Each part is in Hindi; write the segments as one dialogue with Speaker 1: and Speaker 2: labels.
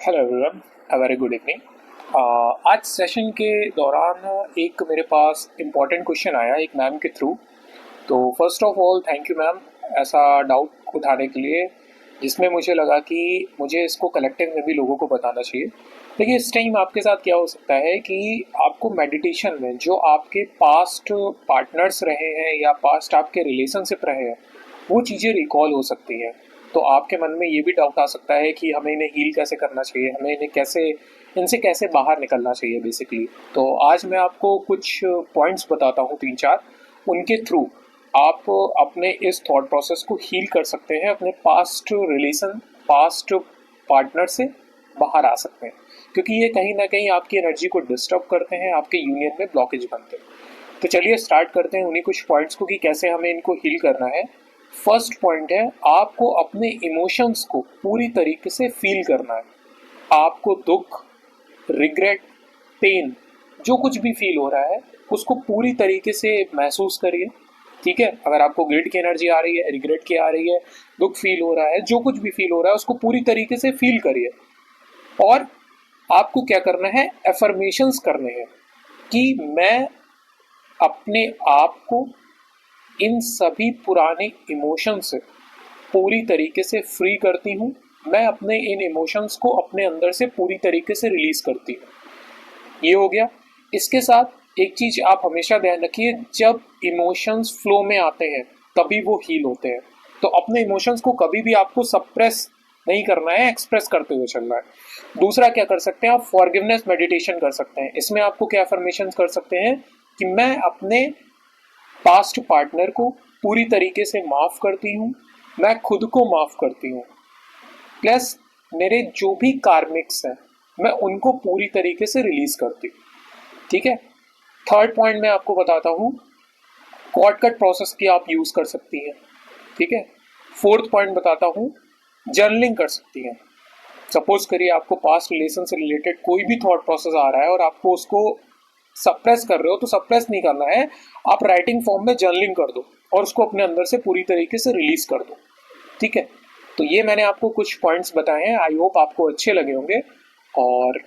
Speaker 1: Hello everyone, a very good evening. आज सेशन के दौरान एक मेरे पास इम्पॉर्टेंट क्वेश्चन आया एक मैम के थ्रू। तो first of all thank you ma'am ऐसा डाउट उठाने के लिए, जिसमें मुझे लगा कि मुझे इसको कलेक्टिव में भी लोगों को बताना चाहिए। देखिए, इस टाइम आपके साथ क्या हो सकता है कि आपको मेडिटेशन में जो आपके पास्ट पार्टनर्स रहे हैं या पास्ट आपके रिलेशनशिप रहे हैं, वो चीज़ें रिकॉल हो सकती हैं। तो आपके मन में ये भी डाउट आ सकता है कि हमें इन्हें हील कैसे करना चाहिए, हमें इन्हें कैसे इनसे कैसे बाहर निकलना चाहिए बेसिकली। तो आज मैं आपको कुछ पॉइंट्स बताता हूँ, 3-4, उनके थ्रू आप अपने इस थॉट प्रोसेस को हील कर सकते हैं, अपने पास्ट रिलेशन पास्ट पार्टनर से बाहर आ सकते हैं, क्योंकि ये कहीं ना कहीं आपकी एनर्जी को डिस्टर्ब करते हैं, आपके यूनियन में ब्लॉकेज बनते हैं। तो चलिए स्टार्ट करते हैं उन्हीं कुछ पॉइंट्स को कि कैसे हमें इनको हील करना है। फर्स्ट पॉइंट है, आपको अपने इमोशंस को पूरी तरीके से फील करना है। आपको दुख, रिग्रेट, पेन, जो कुछ भी फील हो रहा है उसको पूरी तरीके से महसूस करिए। ठीक है, अगर आपको गिल्ट की एनर्जी आ रही है, रिग्रेट की आ रही है, दुख फील हो रहा है, जो कुछ भी फील हो रहा है उसको पूरी तरीके से फील करिए। और आपको क्या करना है, एफर्मेशंस करने हैं कि मैं अपने आप को इन सभी पुराने इमोशन से पूरी तरीके से फ्री करती हूँ। मैं अपने इन इमोशंस को अपने अंदर से पूरी तरीके से रिलीज करती हूँ। ये हो गया। इसके साथ एक चीज आप हमेशा ध्यान रखिए, जब इमोशंस फ्लो में आते हैं तभी वो हील होते हैं। तो अपने इमोशंस को कभी भी आपको सप्रेस नहीं करना है, एक्सप्रेस करते हुए चलना है। दूसरा क्या कर सकते हैं, आप फॉरगिवनेस मेडिटेशन कर सकते हैं। इसमें आपको क्या अफर्मेशंस कर सकते हैं कि मैं अपने पास्ट पार्टनर को पूरी तरीके से माफ करती हूँ, मैं खुद को माफ करती हूँ, प्लस मेरे जो भी कार्मिक्स हैं मैं उनको पूरी तरीके से रिलीज करती हूँ। ठीक है। थर्ड पॉइंट मैं आपको बताता हूँ, कॉर्ड कट प्रोसेस की आप यूज कर सकती हैं। ठीक है। फोर्थ पॉइंट बताता हूँ, जर्नलिंग कर सकती हैं। सपोज करिए आपको पास्ट रिलेशन से रिलेटेड कोई भी थॉट प्रोसेस आ रहा है और आपको उसको सप्रेस कर रहे हो, तो सप्रेस नहीं करना है, आप राइटिंग फॉर्म में जर्नलिंग कर दो और उसको अपने अंदर से पूरी तरीके से रिलीज कर दो। ठीक है। तो ये मैंने आपको कुछ पॉइंट्स बताए हैं, आई होप आपको अच्छे लगे होंगे। और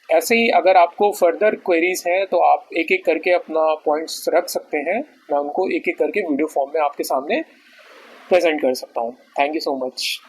Speaker 1: ऐसे ही अगर आपको फर्दर क्वेरीज हैं तो आप एक एक करके अपना पॉइंट्स रख सकते हैं, मैं उनको एक एक करके वीडियो फॉर्म में आपके सामने प्रेजेंट कर सकता हूँ। Thank you so much.